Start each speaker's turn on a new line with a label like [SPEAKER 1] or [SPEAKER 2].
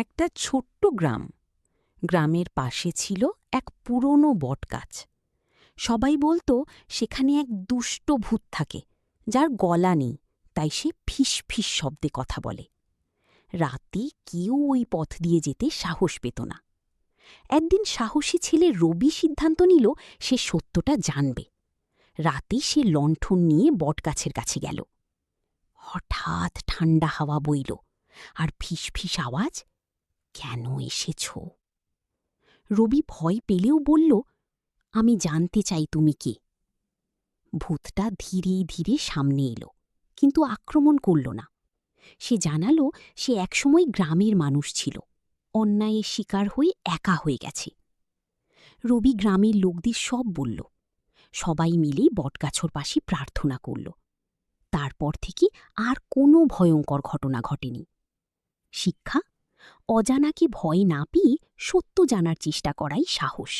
[SPEAKER 1] একটা ছোট্ট গ্রাম। গ্রামের পাশে ছিল এক পুরনো বটগাছ। সবাই বলতো সেখানে এক দুষ্ট ভূত থাকে, যার গলা নেই, তাই সে ফিস ফিস শব্দে কথা বলে। রাতে কেউ ওই পথ দিয়ে যেতে সাহস পেত না। একদিন সাহসী ছেলে রবি সিদ্ধান্ত নিল সে সত্যটা জানবে। রাতে সে লণ্ঠন নিয়ে বটগাছের কাছে গেল। হঠাৎ ঠান্ডা হাওয়া বইল, আর ফিস ফিস আওয়াজ, কেন এসেছ? রবি ভয় পেলেও বলল, আমি জানতে চাই তুমি কে। ভূতটা ধীরে ধীরে সামনে এলো, কিন্তু আক্রমণ করল না। সে জানালো সে একসময় গ্রামের মানুষ ছিল, অন্যায়ের শিকার হয়ে একা হয়ে গেছে। রবি গ্রামের লোকদের সব বলল। সবাই মিলে বটগাছর পাশে প্রার্থনা করল। তারপর থেকে আর কোনো ভয়ঙ্কর ঘটনা ঘটেনি। শিক্ষা: অজানাকে ভয় না পেয়ে সত্য জানার চেষ্টা করাই সাহস।